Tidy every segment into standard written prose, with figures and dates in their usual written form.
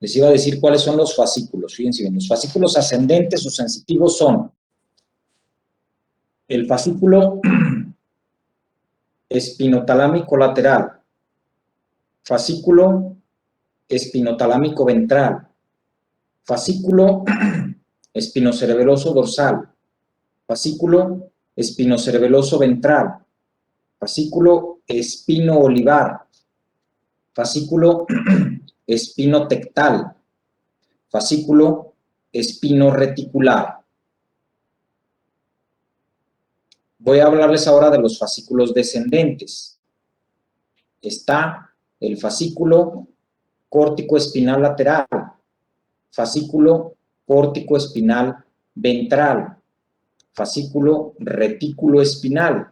Les iba a decir cuáles son los fascículos. Fíjense bien, los fascículos ascendentes o sensitivos son el fascículo espinotalámico lateral, fascículo espinotalámico ventral, fascículo espinocerebeloso dorsal, fascículo espinocerebeloso ventral, fascículo espino-olivar, fascículo espinotectal, fascículo espino-reticular. Voy a hablarles ahora de los fascículos descendentes. Está el fascículo córtico-espinal lateral, fascículo córtico-espinal ventral, fascículo retículo-espinal,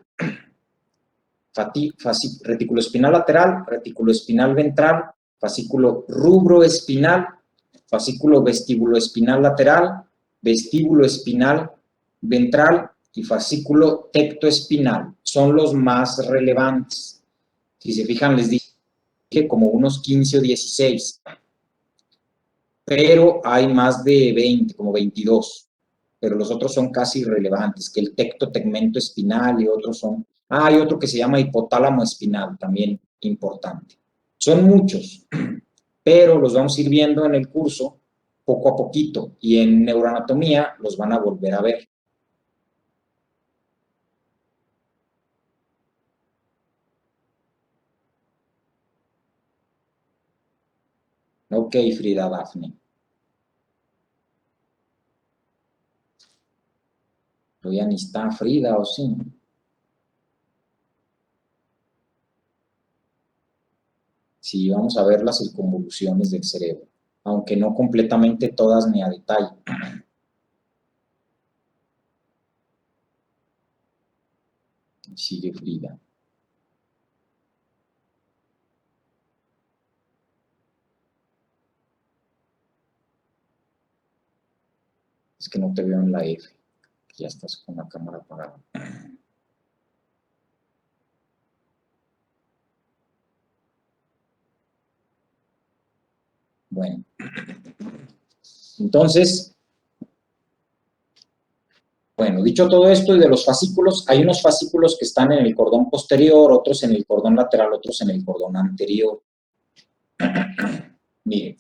retículo espinal lateral, retículo espinal ventral, fascículo rubroespinal, fascículo vestíbulo espinal lateral, vestíbulo espinal ventral y fascículo tectoespinal. Son los más relevantes. Si se fijan, les dije como unos 15 o 16, pero hay más de 20, como 22. Pero los otros son casi irrelevantes, que el tecto-tegmento espinal y otros son... hay otro que se llama hipotálamo espinal, también importante. Son muchos, pero los vamos a ir viendo en el curso poco a poquito, y en neuroanatomía los van a volver a ver. Ok, Frida Dafne. Ya ni está Frida, ¿o sí? Sí, vamos a ver las circunvoluciones del cerebro, aunque no completamente todas ni a detalle. Sigue Frida. Es que no te veo en la F. Ya estás con la cámara apagada. Bueno. Entonces, bueno, dicho todo esto y de los fascículos, hay unos fascículos que están en el cordón posterior, otros en el cordón lateral, otros en el cordón anterior. Miren.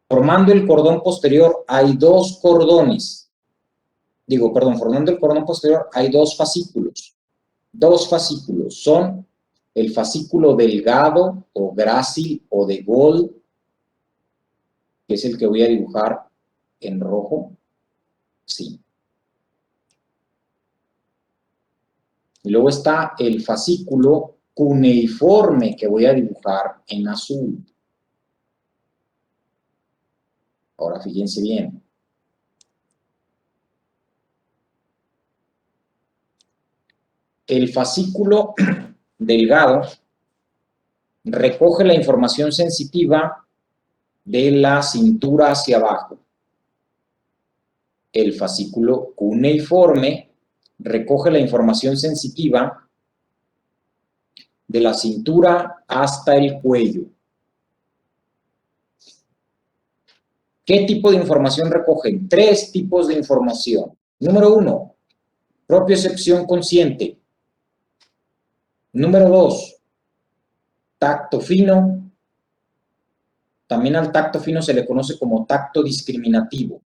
Formando el cordón posterior hay dos cordones. Formando el cordón posterior hay dos fascículos. Dos fascículos son el fascículo delgado o grácil o de Gold, que es el que voy a dibujar en rojo. Sí. Y luego está el fascículo cuneiforme que voy a dibujar en azul. Ahora fíjense bien. El fascículo delgado recoge la información sensitiva de la cintura hacia abajo. El fascículo cuneiforme recoge la información sensitiva de la cintura hasta el cuello. ¿Qué tipo de información recogen? Tres tipos de información. Número 1, propiocepción consciente. Número 2, tacto fino. También al tacto fino se le conoce como tacto discriminativo.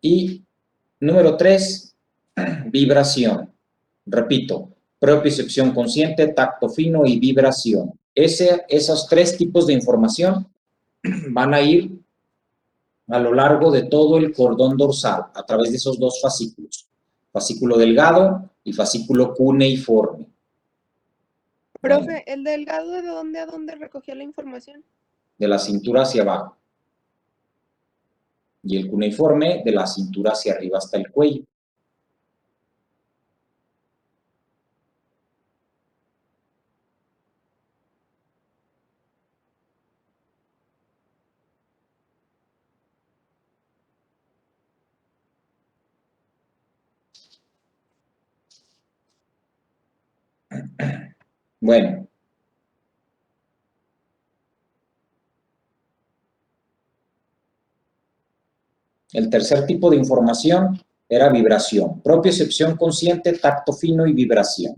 Y número 3, vibración. Repito, propiocepción consciente, tacto fino y vibración. Esos tres tipos de información van a ir a lo largo de todo el cordón dorsal, a través de esos dos fascículos. Fascículo delgado y fascículo cuneiforme. Profe, Bueno, ¿el delgado de dónde a dónde recogía la información? de la cintura hacia abajo. Y el cuneiforme de la cintura hacia arriba hasta el cuello. Bueno, El tercer tipo de información era vibración, propiocepción consciente, tacto fino y vibración.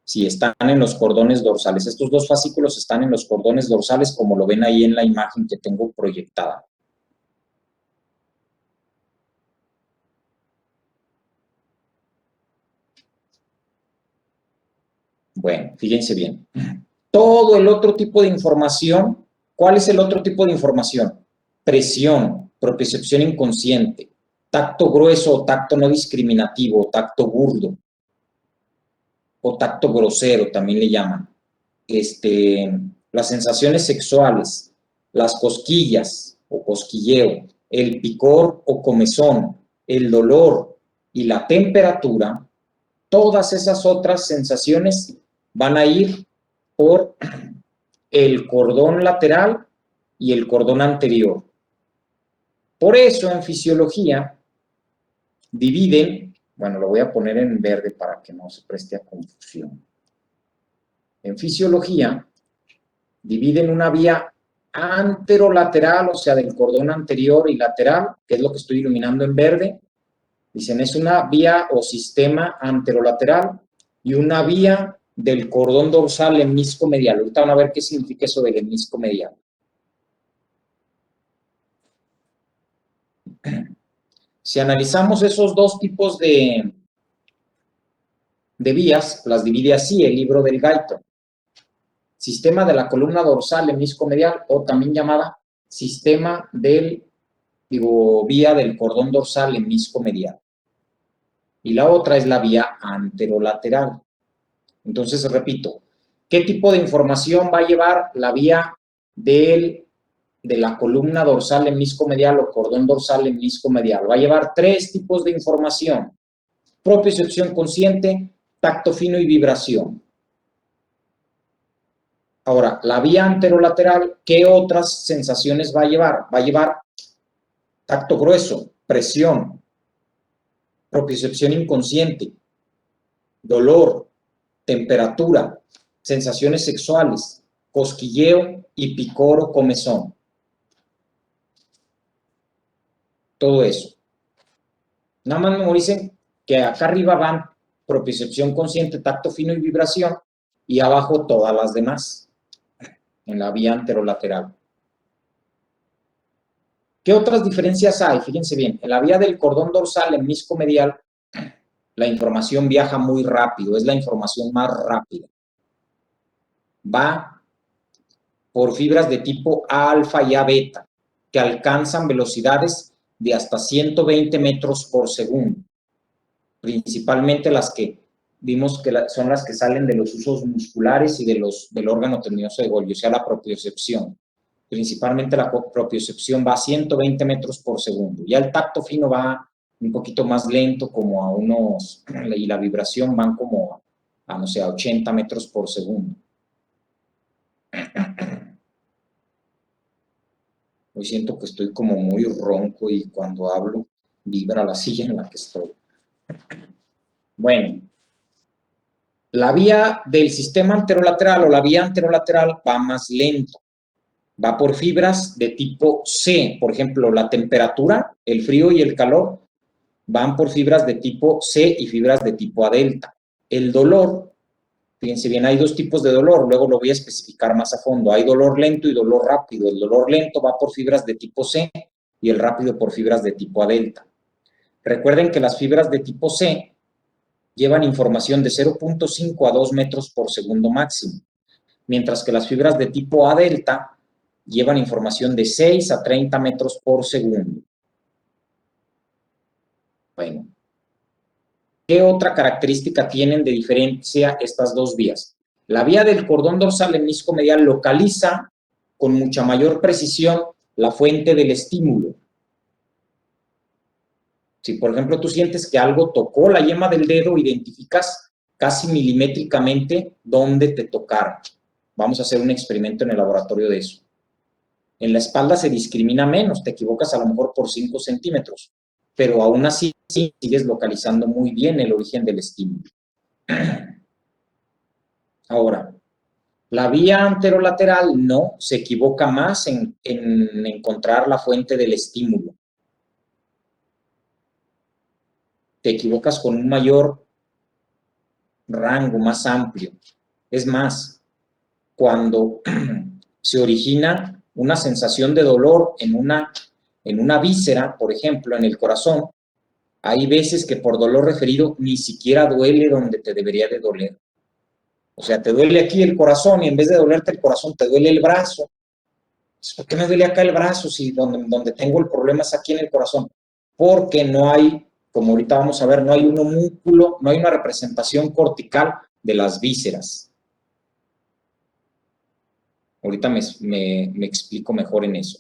Sí, están en los cordones dorsales. Estos dos fascículos están en los cordones dorsales, como lo ven ahí en la imagen que tengo proyectada. Bueno, fíjense bien. Todo el otro tipo de información, ¿cuál es el otro tipo de información? Presión, propiocepción inconsciente, tacto grueso o tacto no discriminativo, tacto burdo, o tacto grosero, también le llaman. Las sensaciones sexuales, las cosquillas o cosquilleo, el picor o comezón, el dolor y la temperatura, todas esas otras sensaciones van a ir por el cordón lateral y el cordón anterior. Por eso en fisiología dividen, bueno, lo voy a poner en verde para que no se preste a confusión. En fisiología dividen una vía anterolateral, o sea, del cordón anterior y lateral, que es lo que estoy iluminando en verde. Dicen, es una vía o sistema anterolateral y una vía del cordón dorsal hemiscomedial. Ahorita van a ver qué significa eso del hemiscomedial. Si analizamos esos dos tipos de vías, las divide así el libro del Gaito. Sistema de la columna dorsal hemiscomedial, o también llamada sistema vía del cordón dorsal hemiscomedial. Y la otra es la vía anterolateral. Entonces, repito, ¿qué tipo de información va a llevar la vía de la columna dorsal hemiscomedial o cordón dorsal hemiscomedial? Va a llevar tres tipos de información: propiocepción consciente, tacto fino y vibración. Ahora, la vía anterolateral, ¿qué otras sensaciones va a llevar? Va a llevar tacto grueso, presión, propiocepción inconsciente, dolor, temperatura, sensaciones sexuales, cosquilleo y picor o comezón. Todo eso. Nada más memoricen que acá arriba van propiocepción consciente, tacto fino y vibración, y abajo todas las demás, en la vía anterolateral. ¿Qué otras diferencias hay? Fíjense bien, en la vía del cordón dorsal hemiscomedial, la información viaja muy rápido, es la información más rápida. Va por fibras de tipo A alfa y A beta, que alcanzan velocidades de hasta 120 metros por segundo. Principalmente las que vimos que son las que salen de los usos musculares y del órgano tendidoso de Golgi, o sea, la propiocepción. Principalmente la propiocepción va a 120 metros por segundo. Ya el tacto fino va un poquito más lento, como a unos, y la vibración van como a, no sé, a 80 metros por segundo. Hoy siento que estoy como muy ronco y cuando hablo vibra la silla en la que estoy. Bueno, la vía del sistema anterolateral o la vía anterolateral va más lento. Va por fibras de tipo C. Por ejemplo, la temperatura, el frío y el calor van por fibras de tipo C y fibras de tipo A delta. El dolor, fíjense bien, hay dos tipos de dolor, luego lo voy a especificar más a fondo. Hay dolor lento y dolor rápido. El dolor lento va por fibras de tipo C y el rápido por fibras de tipo A delta. Recuerden que las fibras de tipo C llevan información de 0.5 a 2 metros por segundo máximo, mientras que las fibras de tipo A delta llevan información de 6 a 30 metros por segundo. Bueno, ¿qué otra característica tienen de diferencia estas dos vías? La vía del cordón dorsal hemiscomedial localiza con mucha mayor precisión la fuente del estímulo. Si, por ejemplo, tú sientes que algo tocó la yema del dedo, identificas casi milimétricamente dónde te tocaron. Vamos a hacer un experimento en el laboratorio de eso. En la espalda se discrimina menos, te equivocas a lo mejor por 5 centímetros, pero aún así sigues localizando muy bien el origen del estímulo. Ahora, La vía anterolateral no, se equivoca más en encontrar la fuente del estímulo. Te equivocas con un mayor rango, más amplio. Es más, cuando se origina una sensación de dolor en una víscera, por ejemplo, en el corazón, hay veces que por dolor referido ni siquiera duele donde te debería de doler. O sea, te duele aquí el corazón y en vez de dolerte el corazón te duele el brazo. ¿Por qué me duele acá el brazo si donde tengo el problema es aquí en el corazón? Porque no hay, como ahorita vamos a ver, no hay un homúnculo, no hay una representación cortical de las vísceras. Ahorita me explico mejor en eso.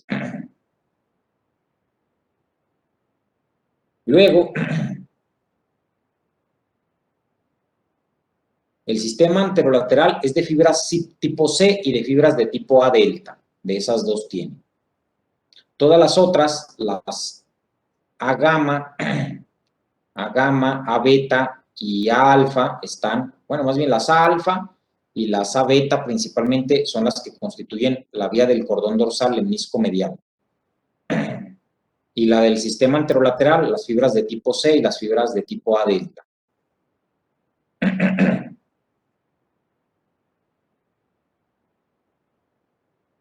Luego, el sistema anterolateral es de fibras tipo C y de fibras de tipo A delta. De esas dos tiene. Todas las otras, las A gamma, A gamma, A beta y A alfa están, bueno, más bien las A alfa y las A beta principalmente son las que constituyen la vía del cordón dorsal lemnisco medial. Y la del sistema anterolateral, las fibras de tipo C y las fibras de tipo A delta.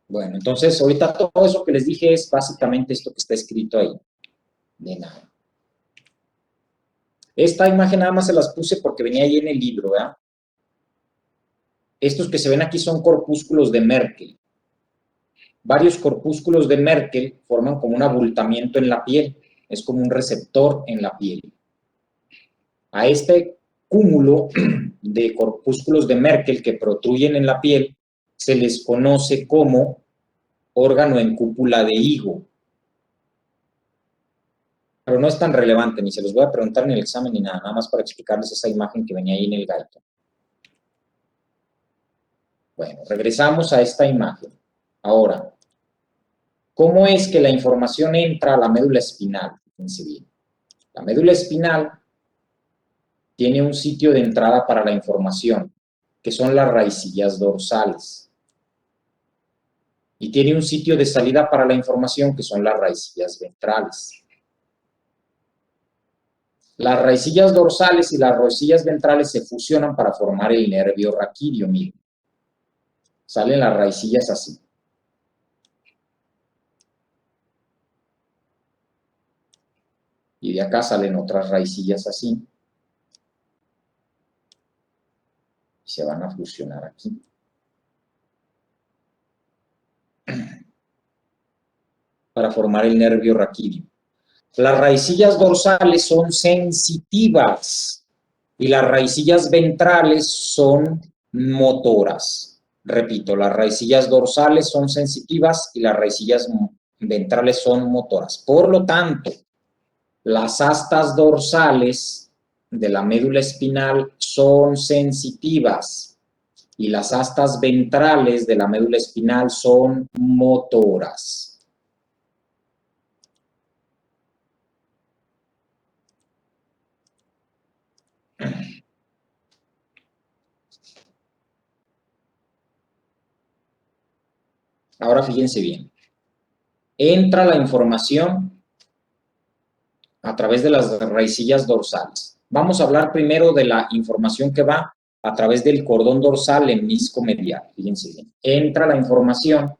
Bueno, entonces ahorita todo eso que les dije es básicamente esto que está escrito ahí. De nada. Esta imagen nada más se las puse porque venía ahí en el libro, ¿verdad? Estos que se ven aquí son corpúsculos de Merkel. Varios corpúsculos de Merkel forman como un abultamiento en la piel, es como un receptor en la piel. A este cúmulo de corpúsculos de Merkel que protruyen en la piel se les conoce como órgano en cúpula de higo. Pero no es tan relevante, ni se los voy a preguntar en el examen ni nada, nada más para explicarles esa imagen que venía ahí en el gaito. Bueno, regresamos a esta imagen. Ahora, ¿cómo es que la información entra a la médula espinal? Fíjense bien. La médula espinal tiene un sitio de entrada para la información, que son las raicillas dorsales. Y tiene un sitio de salida para la información, que son las raicillas ventrales. Las raicillas dorsales y las raicillas ventrales se fusionan para formar el nervio raquídeo, miren. Salen las raicillas así. Y de acá salen otras raicillas así. Y se van a fusionar aquí. Para formar el nervio raquídeo. Las raicillas dorsales son sensitivas y las raicillas ventrales son motoras. Repito, las raicillas dorsales son sensitivas y las raicillas ventrales son motoras. Por lo tanto, las astas dorsales de la médula espinal son sensitivas y las astas ventrales de la médula espinal son motoras. Ahora fíjense bien. Entra la información a través de las raicillas dorsales. Vamos a hablar primero de la información que va a través del cordón dorsal lemnisco medial. Fíjense bien. Entra la información,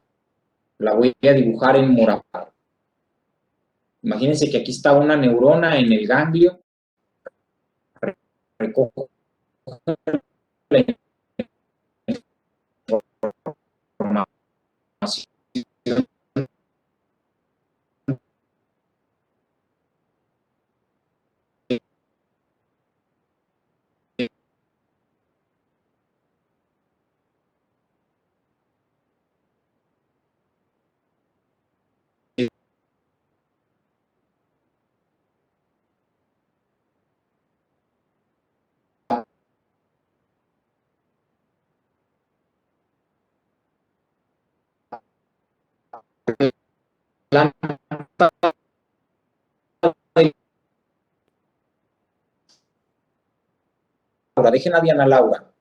la voy a dibujar en morado. Imagínense que aquí está una neurona en el ganglio. Recojo la información Laura, dejen a Diana Laura.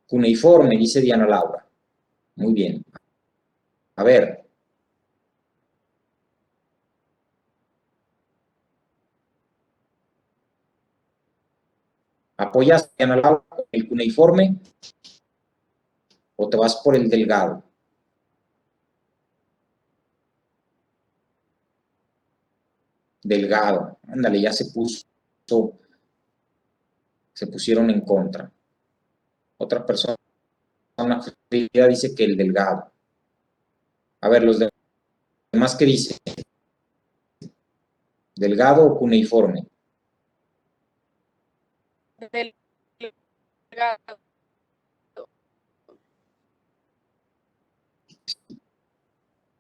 Cuneiforme, dice Diana Laura. Muy bien. A ver. ¿Apoyas, Diana Laura, el cuneiforme o te vas por el delgado? Delgado. Ándale, ya se pusieron en contra. Otra persona dice que el delgado. A ver, los demás, ¿qué dicen? ¿Delgado o cuneiforme? Delgado.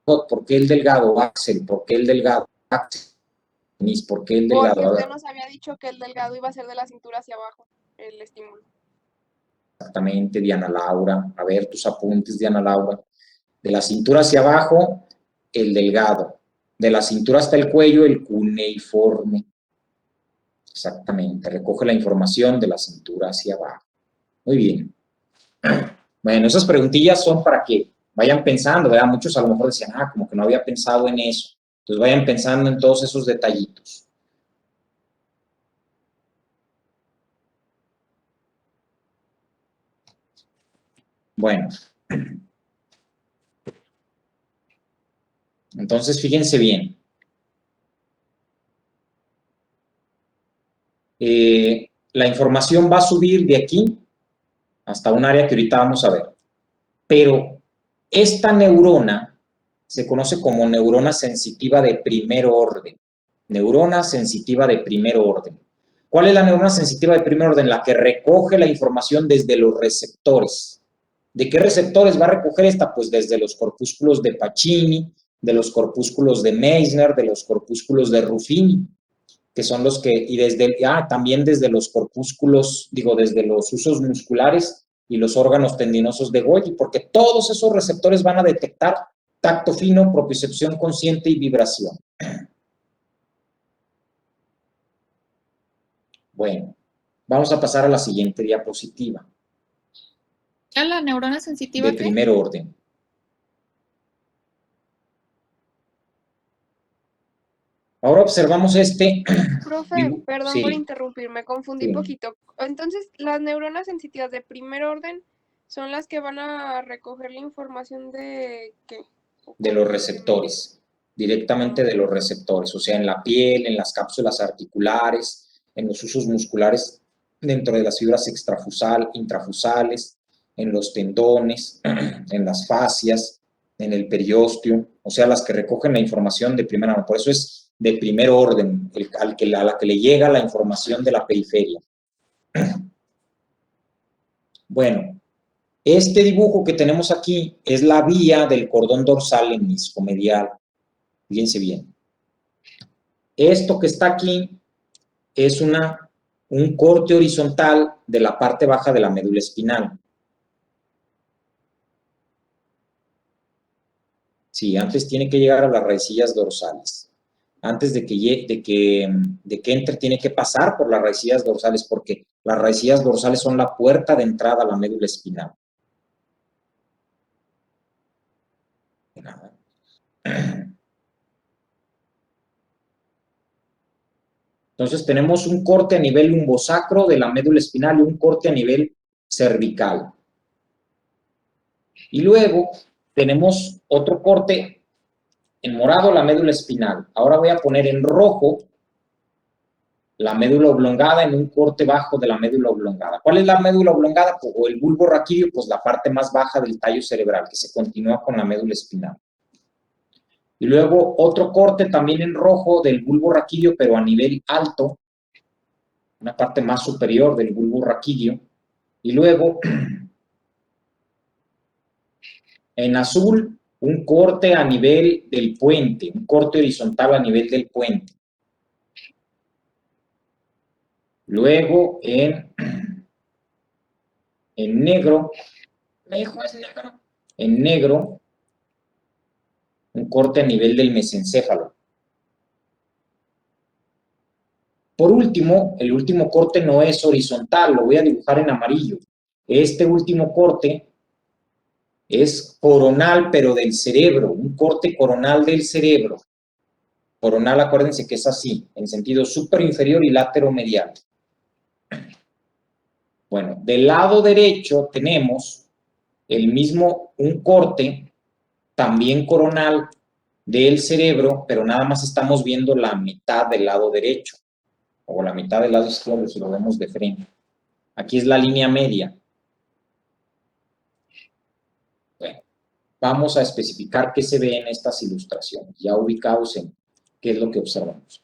¿Por qué el delgado, Axel? ¿Por qué el delgado, Axel? ¿Por qué el delgado? Porque usted nos había dicho que el delgado iba a ser de la cintura hacia abajo, el estímulo. Exactamente, Diana Laura. A ver, tus apuntes, Diana Laura. De la cintura hacia abajo, el delgado. De la cintura hasta el cuello, el cuneiforme. Exactamente, recoge la información de la cintura hacia abajo. Muy bien. Bueno, esas preguntillas son para que vayan pensando, ¿verdad? Muchos a lo mejor decían, como que no había pensado en eso. Entonces vayan pensando en todos esos detallitos. Bueno. Entonces, fíjense bien. La información va a subir de aquí hasta un área que ahorita vamos a ver. Pero esta neurona se conoce como neurona sensitiva de primer orden. Neurona sensitiva de primer orden. ¿Cuál es la neurona sensitiva de primer orden? La que recoge la información desde los receptores. ¿De qué receptores va a recoger esta? Pues desde los corpúsculos de Pacini, de los corpúsculos de Meissner, de los corpúsculos de Ruffini, que son los que, y desde, también desde los corpúsculos, desde los usos musculares y los órganos tendinosos de Golgi, porque todos esos receptores van a detectar tacto fino, propiocepción consciente y vibración. Bueno, vamos a pasar a la siguiente diapositiva. ¿Ya la neurona sensitiva de primer orden. Ahora observamos Profe, perdón sí, por interrumpir, me confundí sí. poquito. Entonces, las neuronas sensitivas de primer orden son las que van a recoger la información de ¿qué? De los receptores, directamente de los receptores, o sea, en la piel, en las cápsulas articulares, en los usos musculares, dentro de las fibras intrafusales, en los tendones, en las fascias, en el periósteo, o sea, las que recogen la información de primera mano. Por eso es de primer orden, a la que le llega la información de la periferia. Bueno, este dibujo que tenemos aquí es la vía del cordón dorsal lemniscomedial. Fíjense bien. Esto que está aquí es un corte horizontal de la parte baja de la médula espinal. Sí, antes tiene que llegar a las raicillas dorsales. Antes de que entre, tiene que pasar por las raicillas dorsales, porque las raicillas dorsales son la puerta de entrada a la médula espinal. De nada. Entonces tenemos un corte a nivel lumbosacro de la médula espinal y un corte a nivel cervical. Y luego tenemos otro corte en morado, la médula espinal. Ahora voy a poner en rojo la médula oblongada en un corte bajo de la médula oblongada. ¿Cuál es la médula oblongada? O el bulbo raquídeo, pues la parte más baja del tallo cerebral, que se continúa con la médula espinal. Y luego otro corte también en rojo del bulbo raquídeo, pero a nivel alto, una parte más superior del bulbo raquídeo. Y luego, en azul, un corte a nivel del puente, un corte horizontal a nivel del puente. Luego, en negro, en negro, un corte a nivel del mesencéfalo. Por último, el último corte no es horizontal, lo voy a dibujar en amarillo. Este último corte es coronal, pero del cerebro, un corte coronal del cerebro. Coronal, acuérdense que es así, en sentido superior inferior y lateromedial. Bueno, del lado derecho tenemos un corte, también coronal, del cerebro, pero nada más estamos viendo la mitad del lado derecho, o la mitad del lado izquierdo, si lo vemos de frente. Aquí es la línea media. Bueno, vamos a especificar qué se ve en estas ilustraciones, ya ubicados en qué es lo que observamos.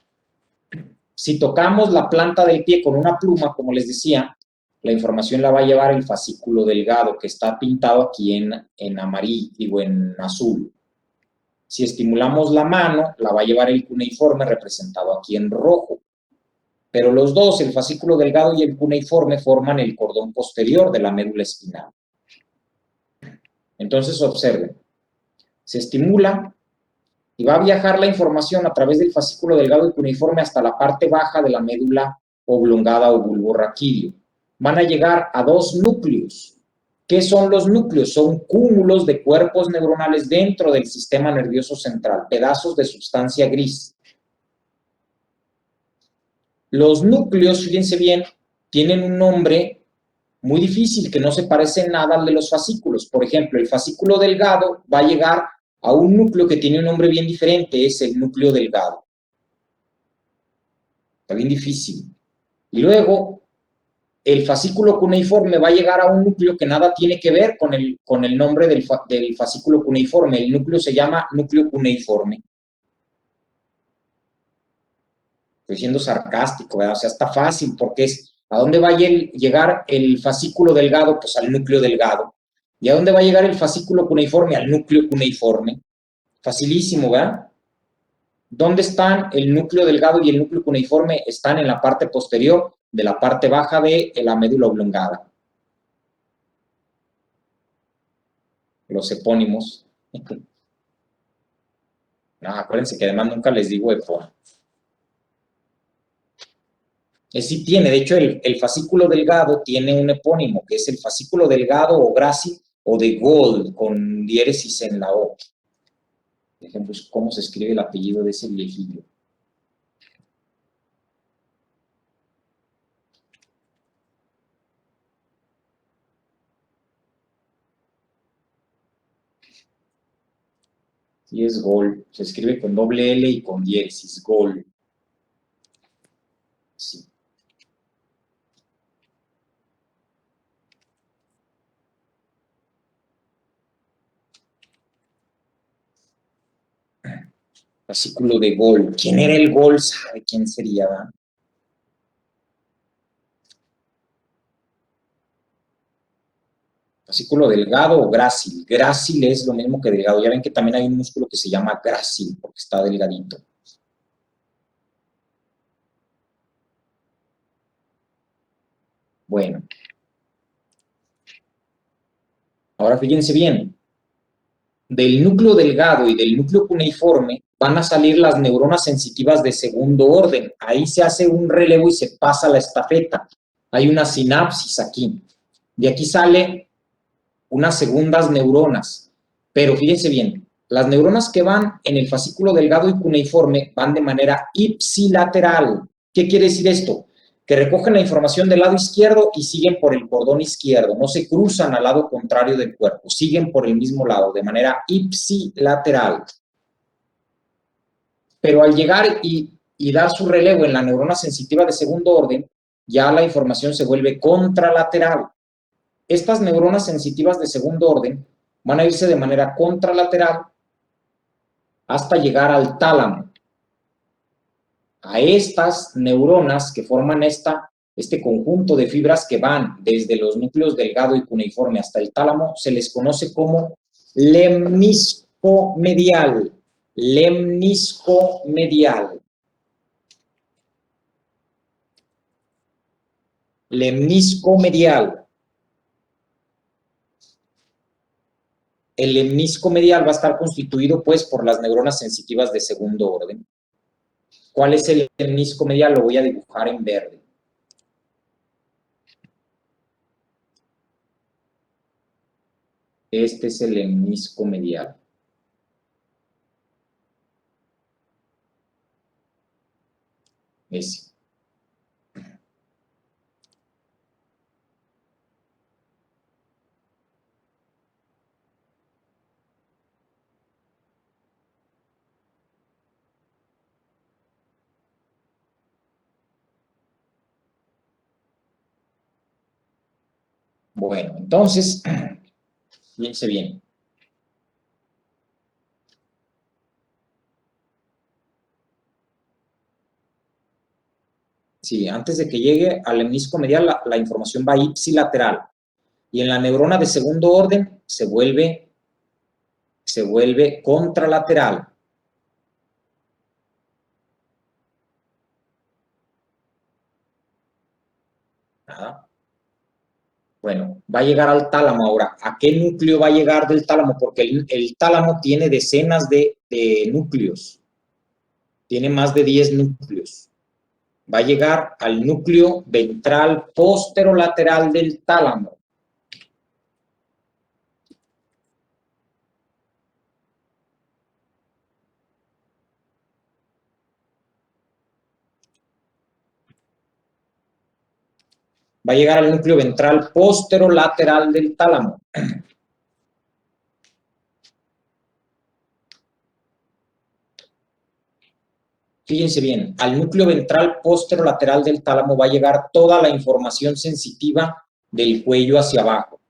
Si tocamos la planta del pie con una pluma, como les decía, la información la va a llevar el fascículo delgado, que está pintado aquí en amarillo, digo, en azul. Si estimulamos la mano, la va a llevar el cuneiforme, representado aquí en rojo. Pero los dos, el fascículo delgado y el cuneiforme, forman el cordón posterior de la médula espinal. Entonces, observen. Se estimula y va a viajar la información a través del fascículo delgado y cuneiforme hasta la parte baja de la médula oblongada o bulbo raquídeo. Van a llegar a dos núcleos. ¿Qué son los núcleos? Son cúmulos de cuerpos neuronales dentro del sistema nervioso central, pedazos de sustancia gris. Los núcleos, fíjense bien, tienen un nombre muy difícil que no se parece en nada al de los fascículos. Por ejemplo, el fascículo delgado va a llegar a un núcleo que tiene un nombre bien diferente, es el núcleo delgado. Está bien difícil. Y luego, el fascículo cuneiforme va a llegar a un núcleo que nada tiene que ver con el nombre del fascículo cuneiforme. El núcleo se llama núcleo cuneiforme. Estoy siendo sarcástico, ¿verdad? O sea, está fácil porque es, ¿a dónde va a llegar el fascículo delgado? Pues al núcleo delgado. ¿Y a dónde va a llegar el fascículo cuneiforme? Al núcleo cuneiforme. Facilísimo, ¿verdad? ¿Dónde están el núcleo delgado y el núcleo cuneiforme? Están en la parte posterior de la parte baja de la médula oblongada. Los epónimos. No, acuérdense que además nunca les digo epónimo. Sí tiene, de hecho, el fascículo delgado tiene un epónimo, que es el fascículo delgado o grácil o de Gold, con diéresis en la O. Por ejemplo, cómo se escribe el apellido de ese viejillo. Sí, es Gold. Se escribe con doble L y con diéresis, Gold. Sí. Fascículo de Gold. ¿Quién era el Gold? ¿Sabe quién sería? ¿verdad? Fascículo delgado o grácil. Grácil es lo mismo que delgado. Ya ven que también hay un músculo que se llama grácil porque está delgadito. Bueno. Ahora fíjense bien. Del núcleo delgado y del núcleo cuneiforme van a salir las neuronas sensitivas de segundo orden. Ahí se hace un relevo y se pasa la estafeta. Hay una sinapsis aquí. De aquí sale unas segundas neuronas. Pero fíjense bien, las neuronas que van en el fascículo delgado y cuneiforme van de manera ipsilateral. ¿Qué quiere decir esto? Que recogen la información del lado izquierdo y siguen por el cordón izquierdo, no se cruzan al lado contrario del cuerpo, siguen por el mismo lado, de manera ipsilateral. Pero al llegar y dar su relevo en la neurona sensitiva de segundo orden, ya la información se vuelve contralateral. Estas neuronas sensitivas de segundo orden van a irse de manera contralateral hasta llegar al tálamo. A estas neuronas que forman este conjunto de fibras que van desde los núcleos delgado y cuneiforme hasta el tálamo, se les conoce como lemnisco medial. Lemnisco medial. Lemnisco medial. El lemnisco medial va a estar constituido, pues, por las neuronas sensitivas de segundo orden. ¿Cuál es el lemnisco medial? Lo voy a dibujar en verde. Este es el lemnisco medial. Ese. Bueno, entonces, fíjense bien. Sí, antes de que llegue al lemnisco medial, la información va ipsilateral. Y en la neurona de segundo orden se vuelve contralateral. Ajá. Bueno, va a llegar al tálamo ahora. ¿A qué núcleo va a llegar del tálamo? Porque el tálamo tiene decenas de núcleos. Tiene más de 10 núcleos. Va a llegar al núcleo ventral posterolateral del tálamo. Va a llegar al núcleo ventral posterolateral del tálamo. Fíjense bien, al núcleo ventral posterolateral del tálamo va a llegar toda la información sensitiva del cuello hacia abajo.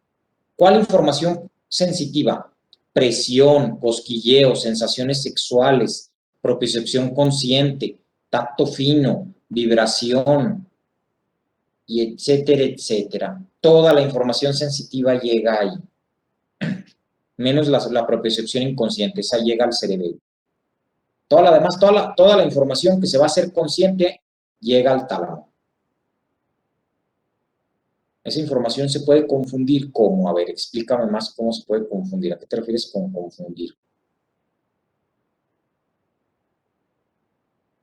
¿Cuál información sensitiva? Presión, cosquilleo, sensaciones sexuales, propiocepción consciente, tacto fino, vibración, y etcétera, etcétera. Toda la información sensitiva llega ahí. Menos la propiocepción inconsciente, esa llega al cerebelo. Toda la demás, toda la información que se va a hacer consciente llega al tálamo. Esa información se puede confundir como, a ver, explícame más cómo se puede confundir. ¿A qué te refieres con confundir?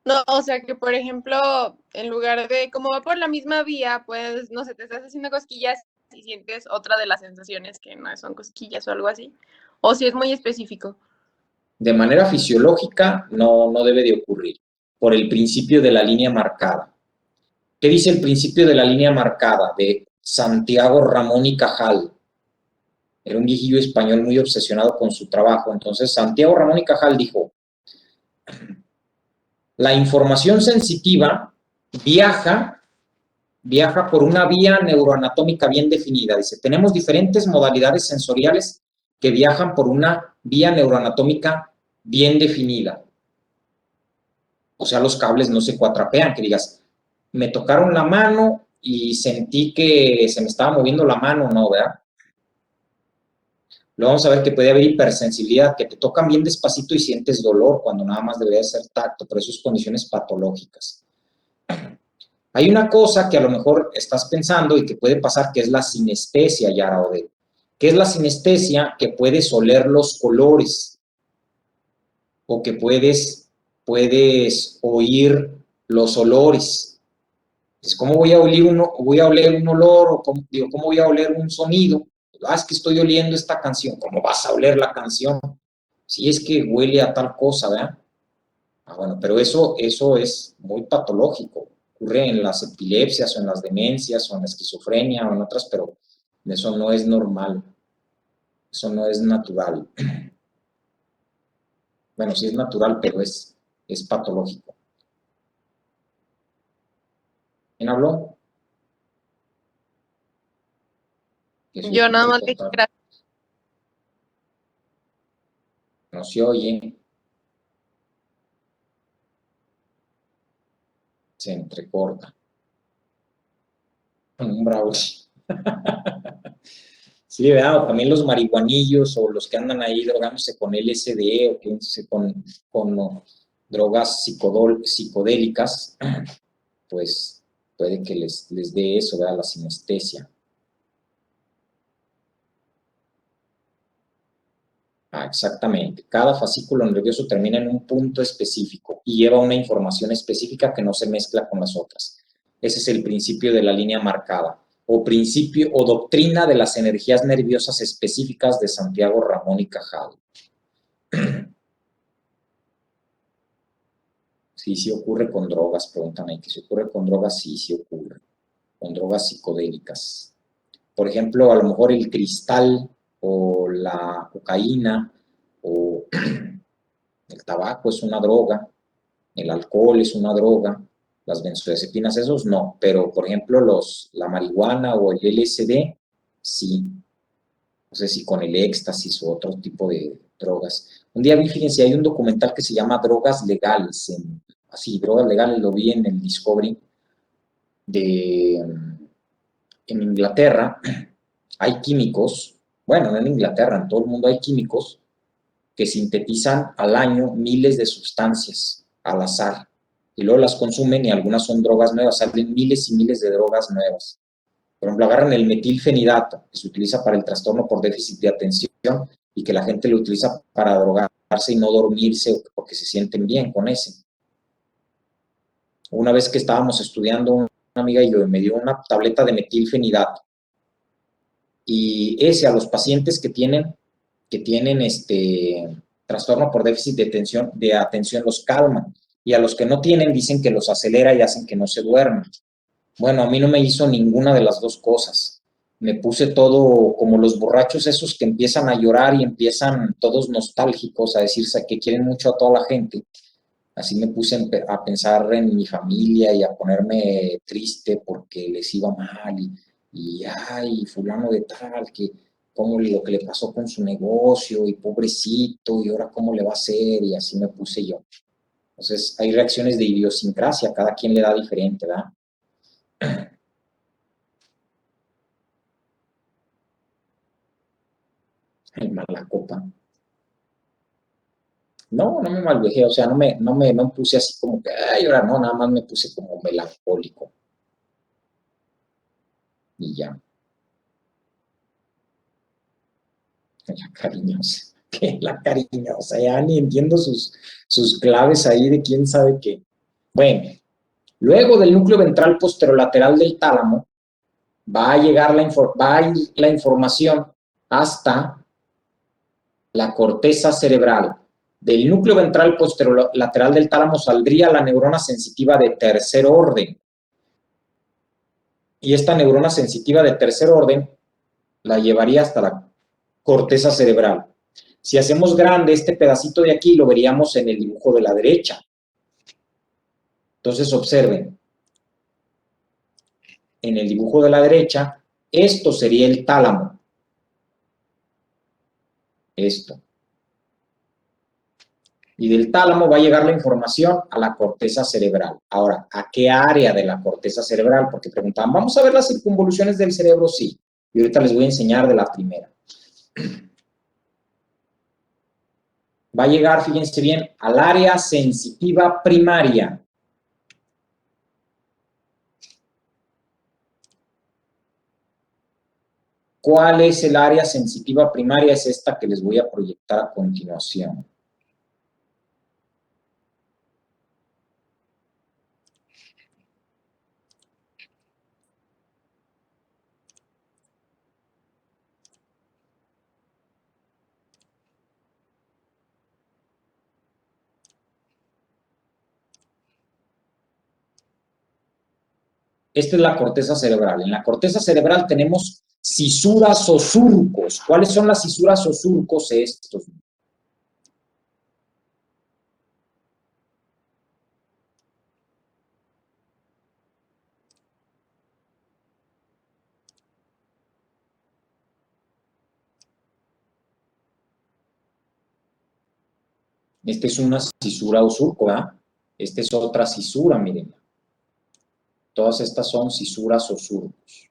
No, o sea que, por ejemplo, en lugar de, como va por la misma vía, pues, no sé, te estás haciendo cosquillas y sientes otra de las sensaciones que no son cosquillas o algo así. O si es muy específico. De manera fisiológica no debe de ocurrir, por el principio de la línea marcada. ¿Qué dice el principio de la línea marcada? De Santiago Ramón y Cajal. Era un viejillo español muy obsesionado con su trabajo. Entonces, Santiago Ramón y Cajal dijo, la información sensitiva viaja por una vía neuroanatómica bien definida. Dice, tenemos diferentes modalidades sensoriales que viajan por una vía neuroanatómica bien definida. O sea, los cables no se cuatrapean, que digas, me tocaron la mano y sentí que se me estaba moviendo la mano, no, ¿verdad? Luego vamos a ver que puede haber hipersensibilidad, que te tocan bien despacito y sientes dolor cuando nada más debería ser tacto, pero eso es condiciones patológicas. Hay una cosa que a lo mejor estás pensando y que puede pasar, que es la sinestesia, Yara Odell. ¿Qué es la sinestesia? Que puedes oler los colores o que puedes oír los olores. Pues, ¿cómo voy a oler un olor o cómo voy a oler un sonido? Es que estoy oliendo esta canción. ¿Cómo vas a oler la canción? Si es que huele a tal cosa, ¿verdad? Bueno, pero eso es muy patológico. Ocurre en las epilepsias o en las demencias o en la esquizofrenia o en otras, pero eso no es normal. Eso no es natural. Bueno, sí es natural, pero es patológico. ¿Quién habló? Yo nada más dije gracias. No se oye. Se entrecorta. Un bravo. Sí, ¿verdad? O también los marihuanillos o los que andan ahí drogándose con LSD o que con drogas psicodélicas, pues puede que les dé eso, ¿verdad? La sinestesia. Exactamente. Cada fascículo nervioso termina en un punto específico y lleva una información específica que no se mezcla con las otras. Ese es el principio de la línea marcada. o principio o doctrina de las energías nerviosas específicas de Santiago Ramón y Cajal. Sí, sí ocurre con drogas, preguntan ahí, que si ocurre con drogas, sí, sí ocurre, con drogas psicodélicas. Por ejemplo, a lo mejor el cristal o la cocaína o el tabaco es una droga, el alcohol es una droga, las benzodiazepinas, esos no, pero por ejemplo la marihuana o el LSD, sí. No sé si con el éxtasis o otro tipo de drogas. Un día vi, fíjense, hay un documental que se llama Drogas Legales, así, Drogas Legales, lo vi en el Discovery en Inglaterra. Hay químicos, bueno, no en Inglaterra, en todo el mundo hay químicos que sintetizan al año miles de sustancias al azar y luego las consumen y algunas son drogas nuevas, salen miles y miles de drogas nuevas. Por ejemplo, agarran el metilfenidato, que se utiliza para el trastorno por déficit de atención y que la gente lo utiliza para drogarse y no dormirse porque se sienten bien con ese. Una vez que estábamos estudiando, una amiga y yo me dio una tableta de metilfenidato y ese a los pacientes que tienen trastorno por déficit de atención los calman y a los que no tienen dicen que los acelera y hacen que no se duerman. Bueno, a mí no me hizo ninguna de las dos cosas. Me puse todo como los borrachos esos que empiezan a llorar y empiezan todos nostálgicos a decirse que quieren mucho a toda la gente. Así me puse a pensar en mi familia y a ponerme triste porque les iba mal y ay, fulano de tal, que cómo lo que le pasó con su negocio y pobrecito y ahora cómo le va a hacer y así me puse yo. Entonces hay reacciones de idiosincrasia, cada quien le da diferente, ¿verdad? Ay, mala copa. No, no me malvejé, o sea, no me puse así como que, ay, ahora no, nada más me puse como melancólico. Y ya. La cariñosa. ¿Qué? La cariñosa, ya ni entiendo sus claves ahí de quién sabe qué. Bueno, luego del núcleo ventral posterolateral del tálamo, va a llegar la información hasta la corteza cerebral. Del núcleo ventral posterolateral del tálamo saldría la neurona sensitiva de tercer orden. Y esta neurona sensitiva de tercer orden la llevaría hasta la corteza cerebral. Si hacemos grande este pedacito de aquí, lo veríamos en el dibujo de la derecha. Entonces, observen. En el dibujo de la derecha, esto sería el tálamo. Esto. Y del tálamo va a llegar la información a la corteza cerebral. Ahora, ¿a qué área de la corteza cerebral? Porque preguntaban, ¿vamos a ver las circunvoluciones del cerebro? Sí. Y ahorita les voy a enseñar de la primera. Va a llegar, fíjense bien, al área sensitiva primaria. ¿Cuál es el área sensitiva primaria? Es esta que les voy a proyectar a continuación. Esta es la corteza cerebral. En la corteza cerebral tenemos cisuras o surcos. ¿Cuáles son las cisuras o surcos estos? Esta es una cisura o surco, ¿verdad? Esta es otra cisura, miren. Todas estas son cisuras o surcos.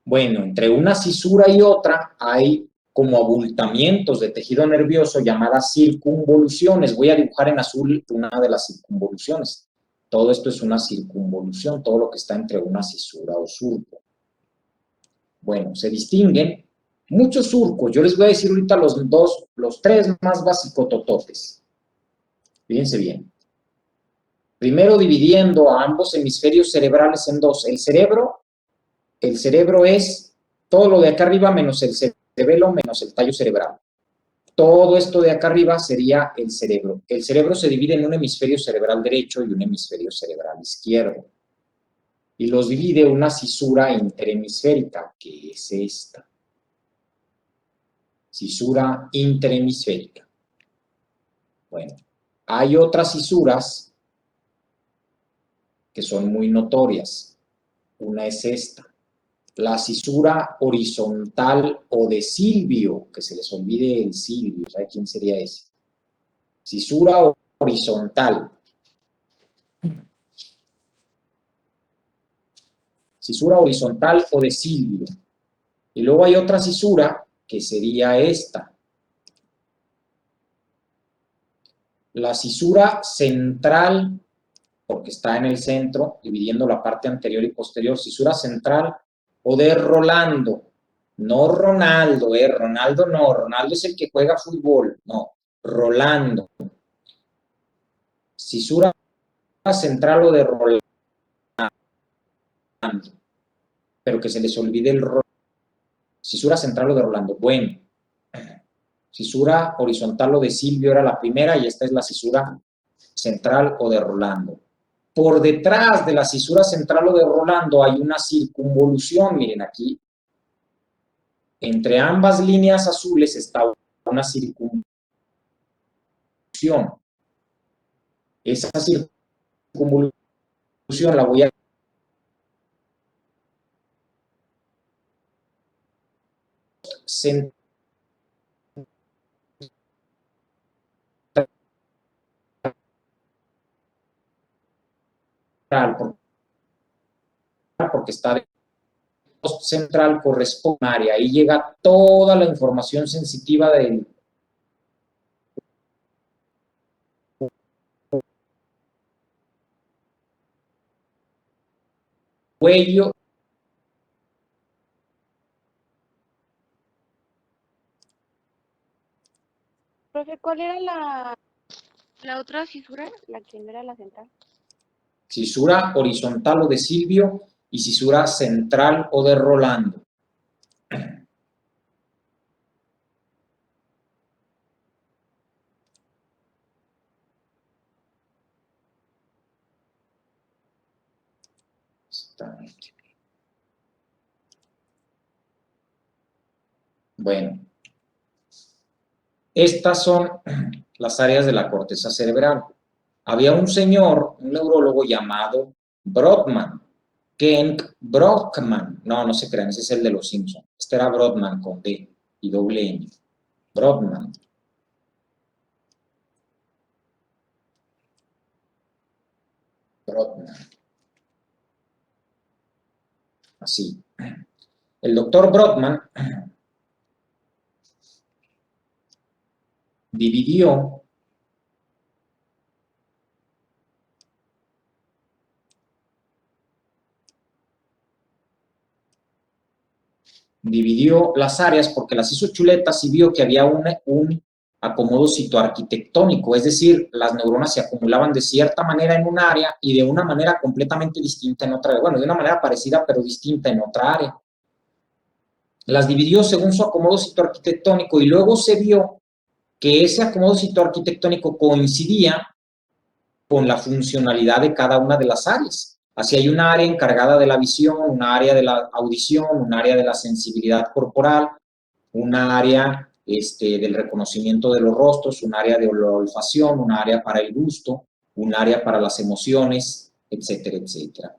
Bueno, entre una cisura y otra hay como abultamientos de tejido nervioso llamadas circunvoluciones. Voy a dibujar en azul una de las circunvoluciones. Todo esto es una circunvolución, todo lo que está entre una cisura o surco. Bueno, se distinguen muchos surcos. Yo les voy a decir ahorita los tres más basicotototes. Fíjense bien. Primero dividiendo a ambos hemisferios cerebrales en dos. El cerebro El cerebro es todo lo de acá arriba menos el cerebelo menos el tallo cerebral. Todo esto de acá arriba sería el cerebro. El cerebro se divide en un hemisferio cerebral derecho y un hemisferio cerebral izquierdo. Y los divide una cisura interhemisférica, que es esta. Cisura interhemisférica. Bueno, hay otras cisuras que son muy notorias. Una es esta. La cisura horizontal o de Silvio, que se les olvide el Silvio, ¿sabe quién sería ese? Cisura horizontal. Cisura horizontal o de Silvio. Y luego hay otra cisura que sería esta. La cisura central, porque está en el centro, dividiendo la parte anterior y posterior, cisura central o de Rolando. No Ronaldo, Ronaldo no, Ronaldo es el que juega fútbol, no, Rolando. Cisura central o de Rolando, pero que se les olvide el Rolando. Cisura central o de Rolando, bueno. Cisura horizontal o de Silvio era la primera y esta es la cisura central o de Rolando. Por detrás de la cisura central o de Rolando hay una circunvolución, miren aquí. Entre ambas líneas azules está una circunvolución. Esa circunvolución la voy a central porque está de central corresponde a área. Ahí llega toda la información sensitiva del cuello. Profe, ¿cuál era la otra cisura? La que no era la central. Cisura horizontal o de Silvio y cisura central o de Rolando. Bueno, estas son las áreas de la corteza cerebral. Había un señor, un neurólogo llamado Brodmann, Kent Brockman. No se crean, ese es el de los Simpsons. Este era Brodmann con D y doble N. Brodmann. Brodmann. Así. El doctor Brodmann dividió las áreas porque las hizo chuletas y vio que había un acomodo citoarquitectónico, es decir, las neuronas se acumulaban de cierta manera en un área y de una manera completamente distinta en otra, bueno, de una manera parecida pero distinta en otra área. Las dividió según su acomodo citoarquitectónico y luego se vio que ese acomodo citoarquitectónico coincidía con la funcionalidad de cada una de las áreas. Así hay una área encargada de la visión, una área de la audición, un área de la sensibilidad corporal, una área del reconocimiento de los rostros, un área de la olfacción, un área para el gusto, un área para las emociones, etcétera, etcétera.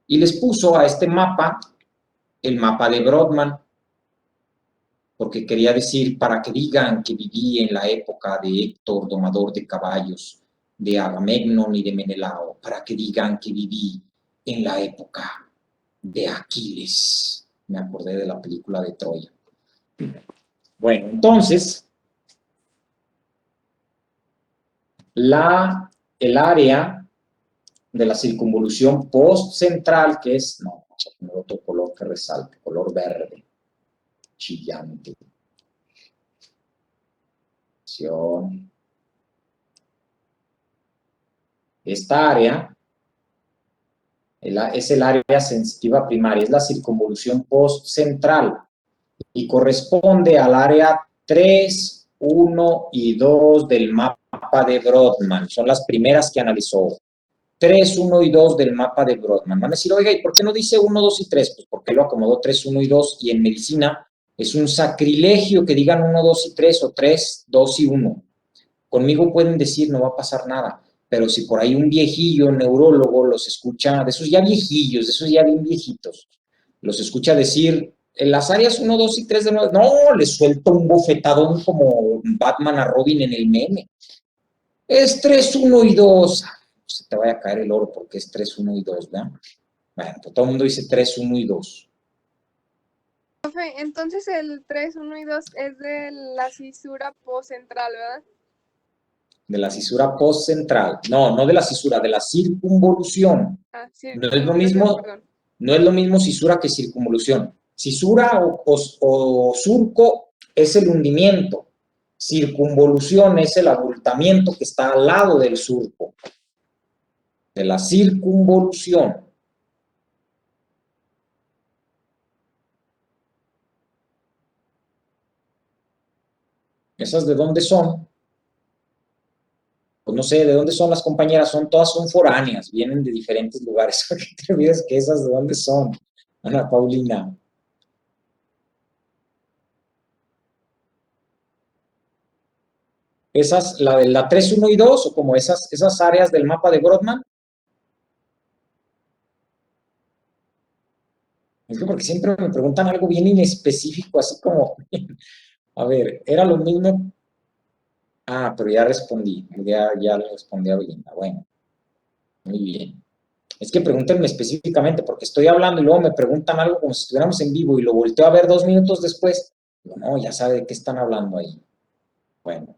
Y les puso a este mapa el mapa de Brodmann, porque quería decir, para que digan que viví en la época de Héctor, domador de caballos, de Agamemnon y de Menelao, para que digan que viví en la época de Aquiles. Me acordé de la película de Troya. Bueno, entonces, el área de la circunvolución postcentral, que es, no, otro color que resalte, color verde, chillante. Esta área Es el área sensitiva primaria, es la circunvolución postcentral y corresponde al área 3, 1 y 2 del mapa de Brodmann. Son las primeras que analizó. 3, 1 y 2 del mapa de Brodmann. Van a decir, oiga, ¿y por qué no dice 1, 2 y 3? Pues porque lo acomodó 3, 1 y 2, y en medicina es un sacrilegio que digan 1, 2 y 3 o 3, 2 y 1. Conmigo pueden decir, no va a pasar nada, pero si por ahí un viejillo neurólogo los escucha, de esos ya viejillos, de esos ya bien viejitos, los escucha decir, en las áreas 1, 2 y 3 de nuevo, no, les suelto un bofetadón como Batman a Robin en el meme. Es 3, 1 y 2. Se te vaya a caer el oro porque es 3, 1 y 2, ¿verdad? Bueno, pues todo el mundo dice 3, 1 y 2. Profe, entonces el 3, 1 y 2 es de la cisura postcentral, ¿verdad? De la cisura postcentral. No, no de la cisura, de la circunvolución. Ah, sí, No es lo mismo, perdón. no es lo mismo cisura que circunvolución. Cisura o surco es el hundimiento. Circunvolución es el abultamiento que está al lado del surco. De la circunvolución. ¿Esas de dónde son? Pues no sé, ¿de dónde son las compañeras? Todas son foráneas, vienen de diferentes lugares. ¿Por qué te olvidas que esas de dónde son? Ana Paulina. Esas, la de la 3, 1 y 2, o como esas áreas del mapa de Brodmann. Es que porque siempre me preguntan algo bien inespecífico, así como, a ver, era lo mismo. Ah, pero ya respondí, ya le respondí a Belinda. Bueno, muy bien. Es que pregúntenme específicamente, porque estoy hablando y luego me preguntan algo como si estuviéramos en vivo y lo volteo a ver 2 minutos después. Digo, no, ya sabe de qué están hablando ahí. Bueno,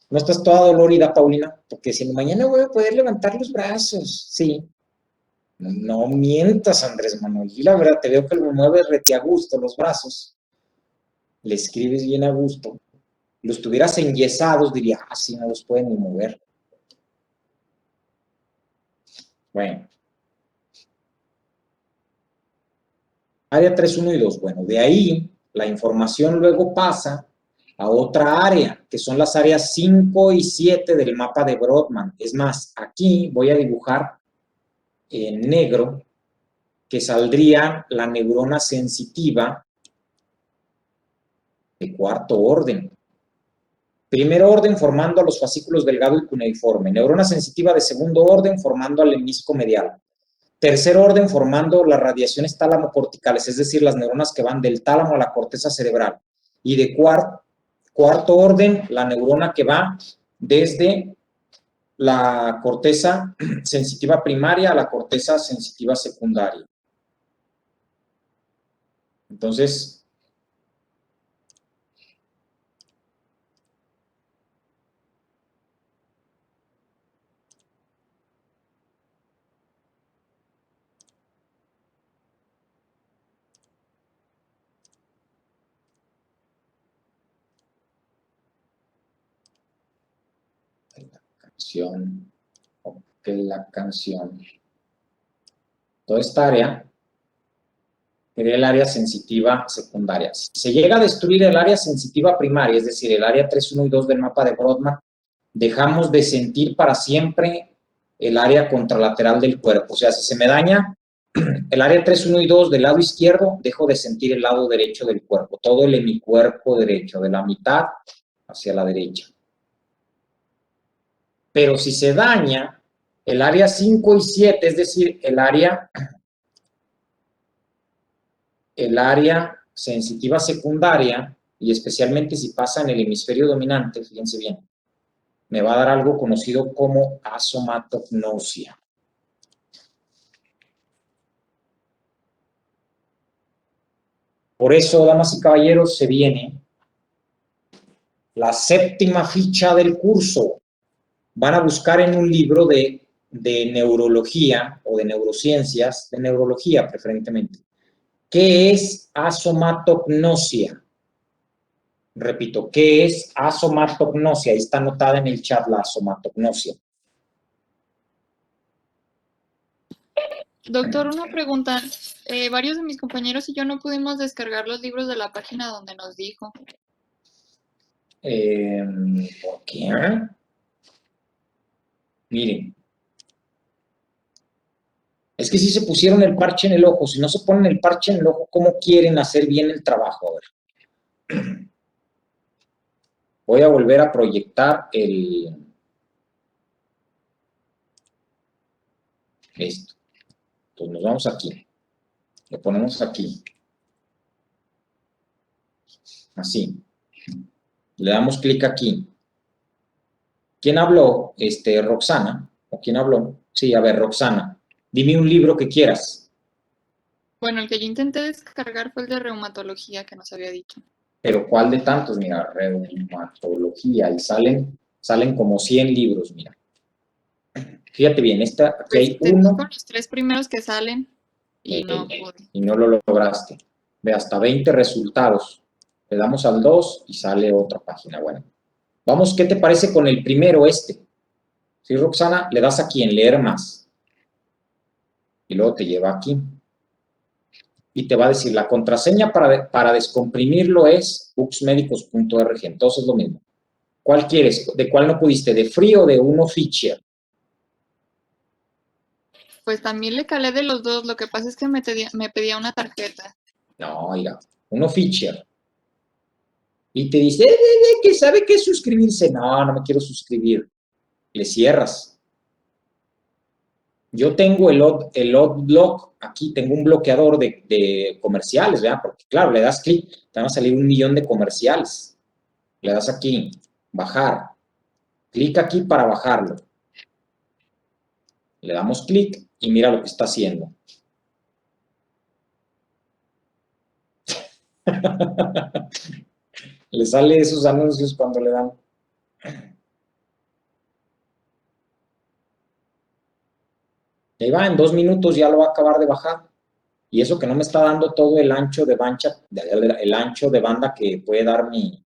no estás toda dolorida, Paulina, porque si mañana voy a poder levantar los brazos, sí. No mientas, Andrés Manuel. Y la verdad, te veo que lo mueves rete a gusto los brazos. Le escribes bien a gusto. Los tuvieras enyesados, diría, ah, sí, no los pueden ni mover. Bueno. Área 3, 1 y 2. Bueno, de ahí la información luego pasa a otra área, que son las áreas 5 y 7 del mapa de Brodmann. Es más, aquí voy a dibujar en negro que saldría la neurona sensitiva de cuarto orden. Primer orden formando a los fascículos delgado y cuneiforme. Neurona sensitiva de segundo orden formando al hemisco medial. Tercer orden formando las radiaciones tálamo-corticales, es decir, las neuronas que van del tálamo a la corteza cerebral. Y de cuarto orden, la neurona que va desde la corteza sensitiva primaria a la corteza sensitiva secundaria. Entonces, la canción. Toda esta área sería el área sensitiva secundaria. Si se llega a destruir el área sensitiva primaria, es decir, el área 3, 1 y 2 del mapa de Brodmann, dejamos de sentir para siempre el área contralateral del cuerpo. O sea, si se me daña el área 3, 1 y 2 del lado izquierdo, dejo de sentir el lado derecho del cuerpo, todo el hemicuerpo derecho, de la mitad hacia la derecha. Pero si se daña el área 5 y 7, es decir, el área sensitiva secundaria, y especialmente si pasa en el hemisferio dominante, fíjense bien, me va a dar algo conocido como asomatognosia. Por eso, damas y caballeros, se viene la séptima ficha del curso. Van a buscar en un libro de neurología o de neurociencias, de neurología preferentemente. ¿Qué es asomatognosia? Repito, ¿qué es asomatognosia? Ahí está anotada en el chat la asomatognosia. Doctor, una pregunta. Varios de mis compañeros y yo no pudimos descargar los libros de la página donde nos dijo. ¿Por qué? Miren. Es que si se pusieron el parche en el ojo. Si no se ponen el parche en el ojo, ¿cómo quieren hacer bien el trabajo? A ver. Voy a volver a proyectar esto. Entonces nos vamos aquí. Lo ponemos aquí. Así. Le damos clic aquí. ¿Quién habló? Roxana. ¿O quién habló? Sí, a ver, Roxana. Dime un libro que quieras. Bueno, el que yo intenté descargar fue el de reumatología que nos había dicho. Pero ¿cuál de tantos? Mira, reumatología. Y salen como 100 libros, mira. Fíjate bien, aquí hay Pues uno. con los 3 primeros que salen y no pude. Y no lo lograste. Ve, hasta 20 resultados. Le damos al 2 y sale otra página. Bueno, vamos, ¿qué te parece con el primero, ¿Sí, Roxana? Le das aquí en leer más. Y luego te lleva aquí. Y te va a decir, la contraseña para descomprimirlo es bucsmedicos.org. Entonces es lo mismo. ¿Cuál quieres? ¿De cuál no pudiste? ¿De free o de uno feature? Pues también le calé de los dos. Lo que pasa es que me pedía una tarjeta. No, oiga, uno feature. Y te dice, que sabe qué es suscribirse. No, no me quiero suscribir. Le cierras. Yo tengo el Adblock, aquí tengo un bloqueador de comerciales, ¿verdad? Porque claro, le das clic, te van a salir 1.000.000 de comerciales. Le das aquí, bajar. Clic aquí para bajarlo. Le damos clic y mira lo que está haciendo. Le sale esos anuncios cuando le dan. Y ahí va, en 2 minutos ya lo va a acabar de bajar. Y eso que no me está dando todo el ancho de banda que puede dar mi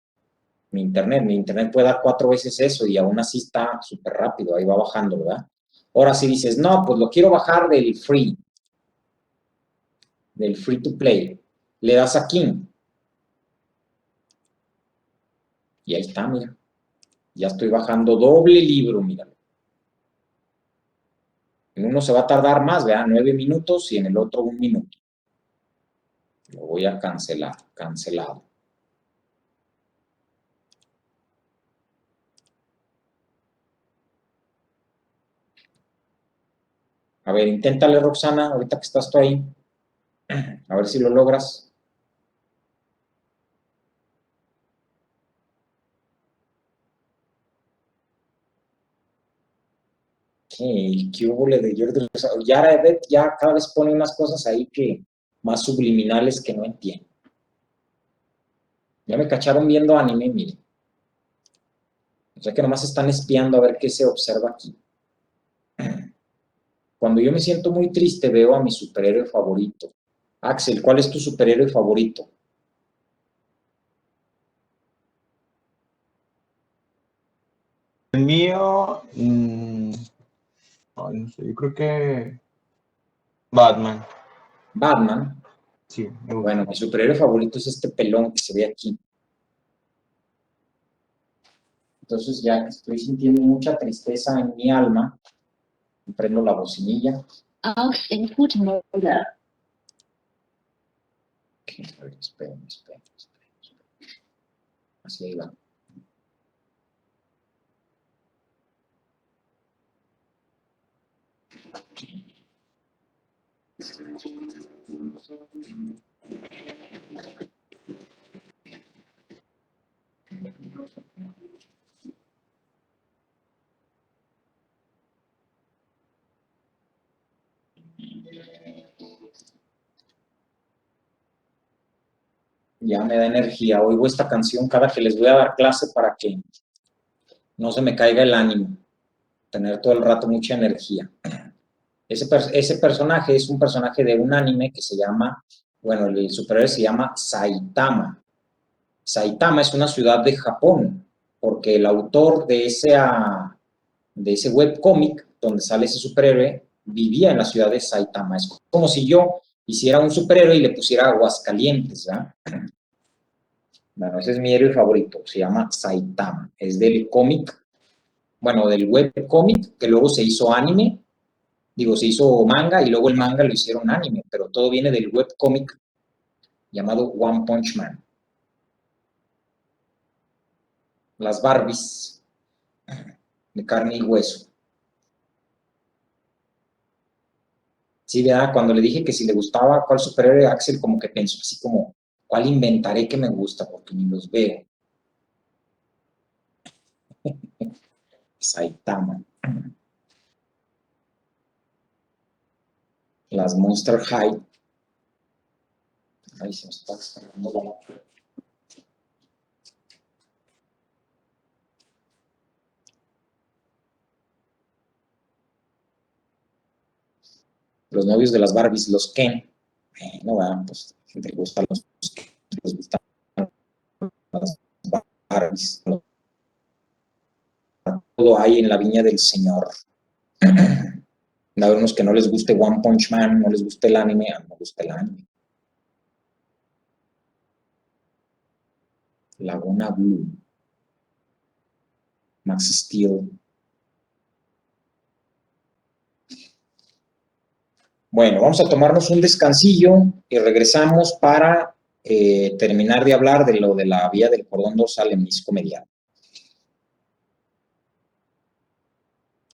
internet. Mi internet puede dar 4 veces eso y aún así está súper rápido. Ahí va bajando, ¿verdad? Ahora si dices, no, pues lo quiero bajar del free to play. Le das aquí. Y ahí está, mira. Ya estoy bajando doble libro, míralo. En uno se va a tardar más, ¿verdad? 9 minutos y en el otro 1 minuto. Lo voy a cancelar, cancelado. A ver, inténtale, Roxana, ahorita que estás tú ahí. A ver si lo logras. ¿Qué hubo de Jordi Rosado? Ya cada vez pone unas cosas ahí que más subliminales que no entiendo. Ya me cacharon viendo anime, miren. O sea que nomás están espiando a ver qué se observa aquí. Cuando yo me siento muy triste veo a mi superhéroe favorito. Axel, ¿cuál es tu superhéroe favorito? El mío, ay, no sé, yo creo que Batman. Batman. Sí, me gusta. Bueno, mi superhéroe favorito es este pelón que se ve aquí. Entonces ya que estoy sintiendo mucha tristeza en mi alma, prendo la bocinilla. Aus Input Mode. Esperen. Así ahí va. Ya me da energía. Oigo esta canción cada que les voy a dar clase para que no se me caiga el ánimo. Tener todo el rato mucha energía. Ese personaje es un personaje de un anime que se llama, bueno, el superhéroe se llama Saitama. Saitama es una ciudad de Japón, porque el autor de ese webcómic donde sale ese superhéroe vivía en la ciudad de Saitama. Es como si yo hiciera un superhéroe y le pusiera Aguascalientes, ¿verdad? Bueno, ese es mi héroe favorito, se llama Saitama. Es del cómic, bueno, del webcómic, que luego se hizo anime, digo, se hizo manga y luego el manga lo hicieron anime, pero todo viene del webcómic llamado One Punch Man. Las Barbies de carne y hueso. Sí, ¿verdad? Cuando le dije que si le gustaba cuál superhéroe, Axel como que pensó así como, ¿cuál inventaré que me gusta? Porque ni los veo. Saitama. Las Monster High. Ahí se me está descargando. Los novios de las Barbies, los Ken. No, ¿verdad? Pues te gustan los Ken, les gustan las Barbies. Todo hay en la viña del Señor. Hay unos que no les guste One Punch Man, no les guste el anime, a mí me gusta el anime. Laguna Blue. Max Steel. Bueno, vamos a tomarnos un descansillo y regresamos para terminar de hablar de lo de la vía del cordón dorsal en menisco medial.